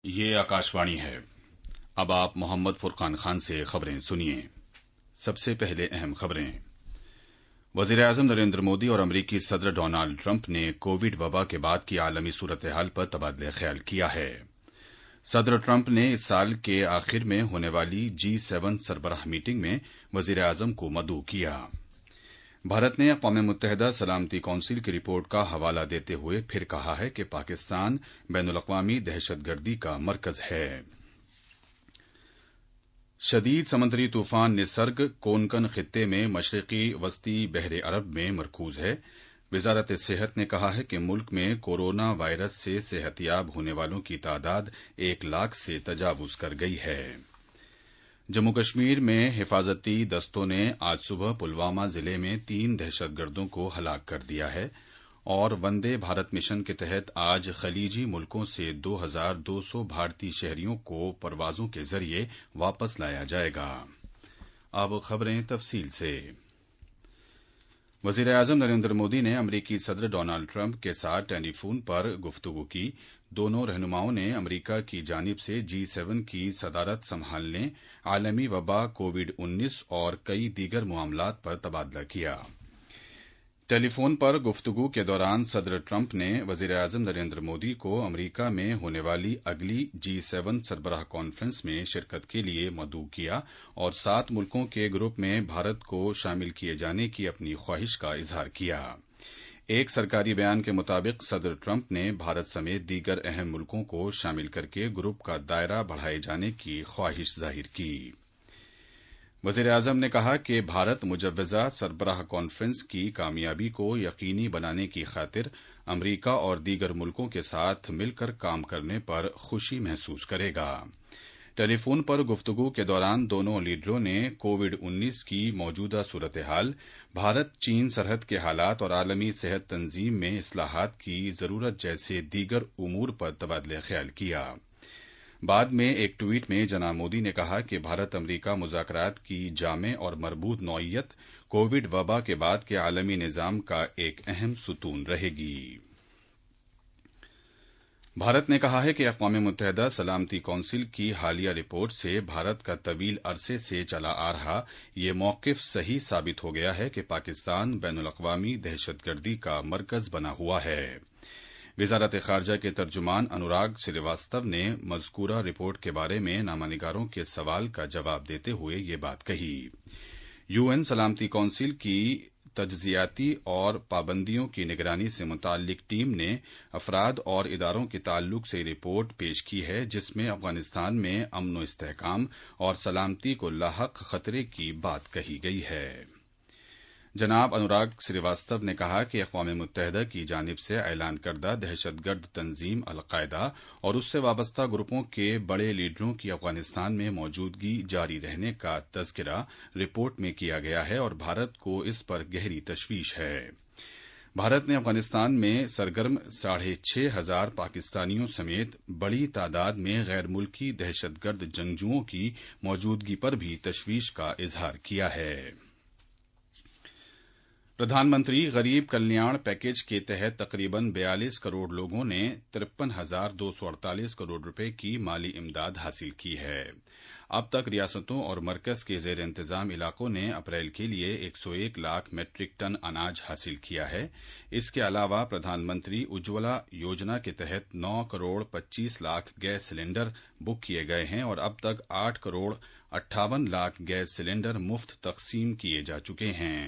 یہ آکاشوانی ہے۔ اب آپ محمد فرقان خان سے خبریں سنیے۔ سب سے پہلے اہم خبریں۔ وزیر اعظم نریندر مودی اور امریکی صدر ڈونالڈ ٹرمپ نے کووڈ وبا کے بعد کی عالمی صورتحال پر تبادلہ خیال کیا ہے۔ صدر ٹرمپ نے اس سال کے آخر میں ہونے والی G7 سربراہ میٹنگ میں وزیر اعظم کو مدعو کیا۔ بھارت نے اقوام متحدہ سلامتی کونسل کی رپورٹ کا حوالہ دیتے ہوئے پھر کہا ہے کہ پاکستان بین الاقوامی دہشت گردی کا مرکز ہے۔ شدید سمندری طوفان نسرگ کونکن خطے میں مشرقی وسطی بحر عرب میں مرکوز ہے۔ وزارت صحت نے کہا ہے کہ ملک میں کورونا وائرس سے صحت یاب ہونے والوں کی تعداد 1 لاکھ سے تجاوز کر گئی ہے۔ جموں کشمیر میں حفاظتی دستوں نے آج صبح پلوامہ ضلع میں 3 دہشت گردوں کو ہلاک کر دیا ہے اور وندے بھارت مشن کے تحت آج خلیجی ملکوں سے 2200 بھارتی شہریوں کو پروازوں کے ذریعے واپس لایا جائے گا۔ اب خبریں تفصیل سے۔ وزیر اعظم نریندر مودی نے امریکی صدر ڈونالڈ ٹرمپ کے ساتھ ٹیلی فون پر گفتگو کی۔ دونوں رہنماؤں نے امریکہ کی جانب سے G7 کی صدارت سنبھالنے، عالمی وبا کووڈ-19 اور کئی دیگر معاملات پر تبادلہ کیا۔ ٹیلی فون پر گفتگو کے دوران صدر ٹرمپ نے وزیر اعظم نریندر مودی کو امریکہ میں ہونے والی اگلی G7 سربراہ کانفرنس میں شرکت کے لیے مدعو کیا اور 7 ملکوں کے گروپ میں بھارت کو شامل کیے جانے کی اپنی خواہش کا اظہار کیا۔ ایک سرکاری بیان کے مطابق صدر ٹرمپ نے بھارت سمیت دیگر اہم ملکوں کو شامل کرکے گروپ کا دائرہ بڑھائے جانے کی خواہش ظاہر کی۔ وزیر اعظم نے کہا کہ بھارت مجوزہ سربراہ کانفرنس کی کامیابی کو یقینی بنانے کی خاطر امریکہ اور دیگر ملکوں کے ساتھ مل کر کام کرنے پر خوشی محسوس کرے گا۔ ٹیلی فون پر گفتگو کے دوران دونوں لیڈروں نے کووڈ-19 کی موجودہ صورتحال، بھارت چین سرحد کے حالات اور عالمی صحت تنظیم میں اصلاحات کی ضرورت جیسے دیگر امور پر تبادلہ خیال کیا۔ بعد میں ایک ٹویٹ میں جناب مودی نے کہا کہ بھارت امریکہ مذاکرات کی جامع اور مربوط نوعیت کووڈ وبا کے بعد کے عالمی نظام کا ایک اہم ستون رہے گی۔ بھارت نے کہا ہے کہ اقوام متحدہ سلامتی کونسل کی حالیہ رپورٹ سے بھارت کا طویل عرصے سے چلا آ رہا یہ موقف صحیح ثابت ہو گیا ہے کہ پاکستان بین الاقوامی دہشت گردی کا مرکز بنا ہوا ہے۔ وزارت خارجہ کے ترجمان انوراگ سریواستو نے مذکورہ رپورٹ کے بارے میں نامہ نگاروں کے سوال کا جواب دیتے ہوئے یہ بات کہی۔ UN سلامتی کونسل کی تجزیاتی اور پابندیوں کی نگرانی سے متعلق ٹیم نے افراد اور اداروں کے تعلق سے رپورٹ پیش کی ہے جس میں افغانستان میں امن و استحکام اور سلامتی کو لاحق خطرے کی بات کہی گئی ہے۔ جناب انوراگ سریواستو نے کہا کہ اقوام متحدہ کی جانب سے اعلان کردہ دہشت گرد تنظیم القاعدہ اور اس سے وابستہ گروپوں کے بڑے لیڈروں کی افغانستان میں موجودگی جاری رہنے کا تذکرہ رپورٹ میں کیا گیا ہے اور بھارت کو اس پر گہری تشویش ہے۔ بھارت نے افغانستان میں سرگرم 6,500 پاکستانیوں سمیت بڑی تعداد میں غیر ملکی دہشت گرد جنگجوؤں کی موجودگی پر بھی تشویش کا اظہار کیا ہے۔ پردھان منتری غریب کلیان پیکیج کے تحت تقریباً 42 کروڑ لوگوں نے 53,248 کروڑ روپے کی مالی امداد حاصل کی ہے۔ اب تک ریاستوں اور مرکز کے زیر انتظام علاقوں نے اپریل کے لیے 101 لاکھ میٹرک ٹن اناج حاصل کیا ہے۔ اس کے علاوہ پردھان منتری اجولا یوجنا کے تحت 9 crore 25 lakh gas cylinder book کیے گئے ہیں اور اب تک 8 کروڑ 58 لاکھ گیس سلنڈر مفت تقسیم کیے جا چکے ہیں۔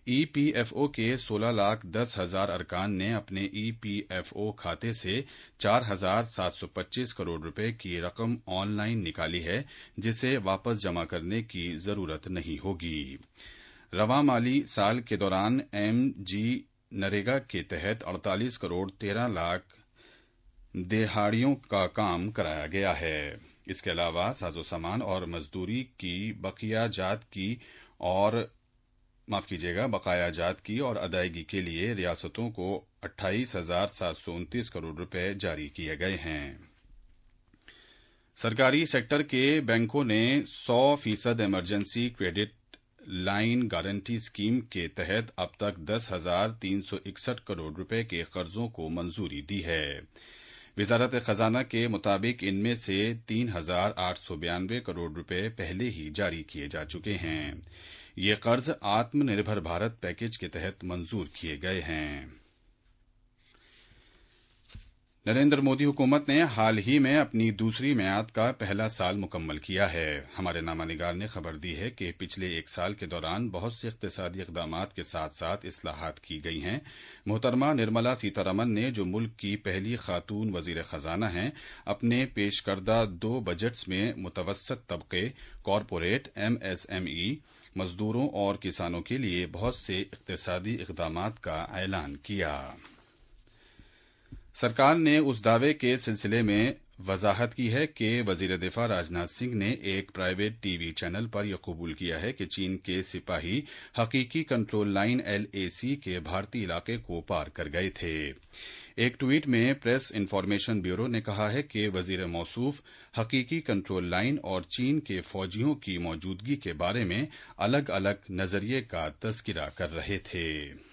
EPFO کے 16,10,000 ارکان نے اپنے EPFO کھاتے سے 4,725 کروڑ روپے کی رقم آن لائن نکالی ہے جسے واپس جمع کرنے کی ضرورت نہیں ہوگی۔ رواں مالی سال کے دوران MG نریگا کے تحت 48 کروڑ 13 لاکھ دہاڑیوں کا کام کرایا گیا ہے۔ اس کے علاوہ ساز و سامان اور مزدوری کی بقایا جات کی اور ادائیگی کے لیے ریاستوں کو 28,729 کروڑ روپے جاری کیے گئے ہیں۔ سرکاری سیکٹر کے بینکوں نے 100% emergency credit line guarantee scheme کے تحت اب تک 10,361 کروڑ روپے کے قرضوں کو منظوری دی ہے۔ वजारत खजाना के मुताबिक इनमें से 3,892 करोड़ रुपए पहले ही जारी किए जा चुके हैं। ये कर्ज आत्मनिर्भर भारत पैकेज के तहत मंजूर किए गए हैं। नरेंद्र मोदी हुकूमत ने हाल ही में अपनी दूसरी मियाद का पहला साल मुकम्मल किया है। हमारे नामानिगार ने खबर दी है कि पिछले एक साल के दौरान बहुत से इक़्तिसादी इक़दामात के साथ साथ इस्लाहात की गई हैं। मोहतरमा निर्मला सीतारमन ने, जो मुल्क की पहली खातून वजीर खजाना हैं, अपने पेश करदा 2 बजट्स में मुतवस्सत तबके, कॉरपोरेट, MSME, मजदूरों और किसानों के लिए बहुत से इक़्तिसादी इक़दामात का ऐलान किया। सरकार ने उस दावे के सिलसिले में वजाहत की है कि वजीर दिफा राजनाथ सिंह ने एक प्राइवेट टीवी चैनल पर यह कबूल किया है कि चीन के सिपाही हकीकी कंट्रोल लाइन LAC के भारतीय इलाके को पार कर गए थे। एक ट्वीट में प्रेस इन्फॉर्मेशन ब्यूरो ने कहा है कि वजीर मौसूफ हकीकी कंट्रोल लाइन और चीन के फौजियों की मौजूदगी के बारे में अलग अलग नजरिए का तज़किरा कर रहे थे।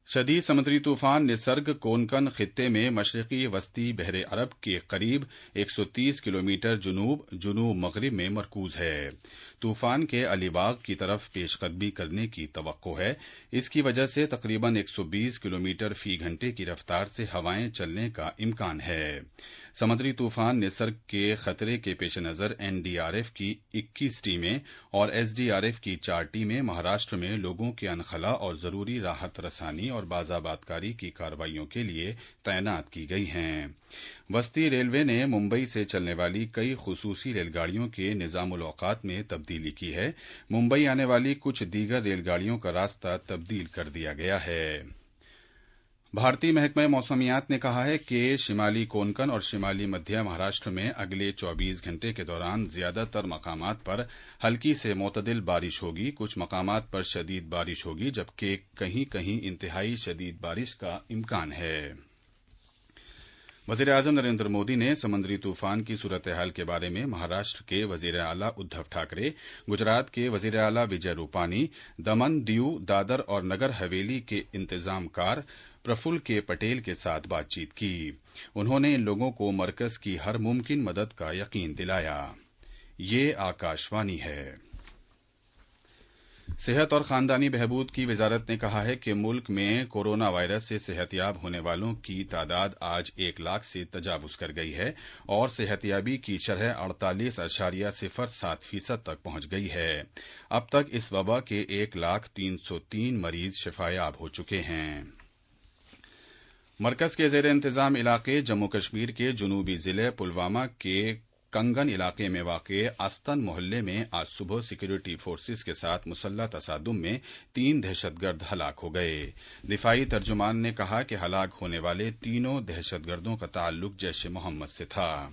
शदीद समुद्री तूफान निसर्ग कोंकण खित्ते में मशरकी वस्ती बहरे अरब के करीब 130 किलोमीटर जुनूब मगरिब में मरकूज है। तूफान के अलीबाग की तरफ पेशकदमी करने की तवक्को है। इसकी वजह से तकरीबन 120 किलोमीटर फी घंटे की रफ्तार से हवाएं चलने का इम्कान है। समुद्री तूफान निसर्ग के खतरे के पेश नजर NDRF की 21 टीमें और SDRF की 4 टीमें महाराष्ट्र में लोगों के अनखला और जरूरी राहत रसानी और बाजाबातकारी की कार्रवाइयों के लिए तैनात की गई हैं। वस्ती रेलवे ने मुंबई से चलने वाली कई खुसूसी रेलगाड़ियों के निजामुल औकात में तब्दीली की है। मुंबई आने वाली कुछ दीगर रेलगाड़ियों का रास्ता तब्दील कर दिया गया है। भारतीय महकमा मौसमियात ने कहा है कि शिमाली कोंकण और शिमाली मध्य महाराष्ट्र में अगले 24 घंटे के दौरान ज्यादातर मकामात पर हल्की से मोतदिल बारिश होगी। कुछ मकामात पर शदीद बारिश होगी, जबकि कहीं कहीं इंतहाई शदीद बारिश का इम्कान है। वजीर आजम नरेंद्र मोदी ने समुद्री तूफान की सूरत हाल के बारे में महाराष्ट्र के वजीर आला उद्धव ठाकरे, गुजरात के वजीर आला विजय रूपानी, दमन, दीव, दादर और नगर हवेली के इंतजामकार प्रफुल्ल के पटेल के साथ बातचीत की। उन्होंने इन लोगों को मरकज की हर मुमकिन मदद का यकीन दिलाया। ये आकाशवाणी है। सेहत और खानदानी बहबूद की वजारत ने कहा है कि मुल्क में कोरोना वायरस से सेहतियाब होने वालों की तादाद आज 1 लाख से तजावुज कर गई है और सेहतियाबी की शरह 48.07% तक पहुंच गई है। अब तक इस वबा के 1,03,003 मरीज शिफायाब हो चुके हैं। मरकज के जेर इंतजाम इलाके जम्मू कश्मीर के जुनूबी जिले पुलवामा के कंगन इलाके में वाक़े आस्तन मोहल्ले में आज सुबह सिक्योरिटी फोर्सेस के साथ मुसल्लह तसादुम में 3 दहशतगर्द हलाक हो गए। दिफाई तर्जुमान ने कहा कि हलाक होने वाले तीनों दहशतगर्दों का ताल्लुक जैश मोहम्मद से था।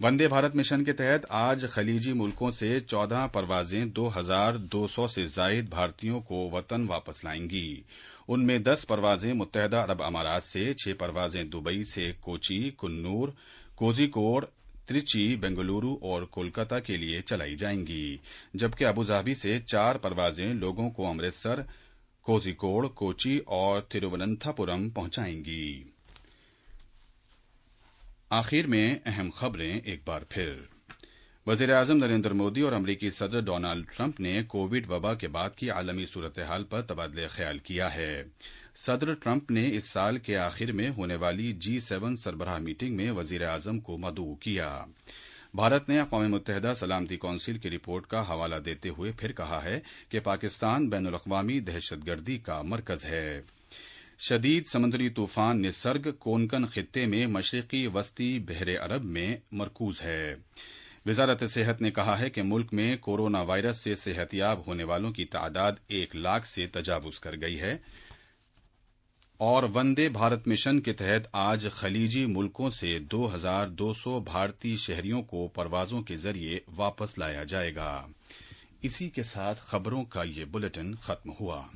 वंदे भारत मिशन के तहत आज खलीजी मुल्कों से 14 परवाजें 2,200 से जायद भारतीयों को वतन वापस लाएंगी। उनमें 10 परवाजें मुत्तहदा अरब अमारात से, 6 परवाजें दुबई से कोची, कुन्नूर, कोझिकोड, त्रिची, बेंगलुरु और कोलकाता के लिए चलाई जाएंगी, जबकि अबुधाबी से 4 परवाजें लोगों को अमृतसर, कोझिकोड, कोची और तिरुवनंतपुरम पहुंचाएंगी। आखिर में अहम खबरें एक बार फिर। वजीर आजम नरेंद्र मोदी और अमरीकी सदर डोनाल्ड ट्रंप ने कोविड वबा के बाद की आलमी सूरत हाल पर तबादले ख्याल किया है। सदर ट्रंप ने इस साल के आखिर में होने वाली G7 सरबराह मीटिंग में वजीर आजम को मदऊ किया। भारत ने अक़वाम मुत्तहिदा सलामती कौंसिल की रिपोर्ट का हवाला देते हुए फिर कहा है कि पाकिस्तान बैनुल-अक़वामी दहशतगर्दी का मरकज है। शदीद समुद्री तूफान निसर्ग कोंकण खित्ते में मशरकी वस्ती बहरे अरब में मरकूज है। वजारत सेहत ने कहा है कि मुल्क में कोरोना वायरस से सेहतियाब होने वालों की तादाद 1 लाख से तजावुज कर गई है और वंदे भारत मिशन के तहत आज खलीजी मुल्कों से 2,200 भारतीय शहरियों को परवाजों के जरिए वापस लाया जाएगा। इसी के साथ खबरों का ये बुलेटिन खत्म हुआ।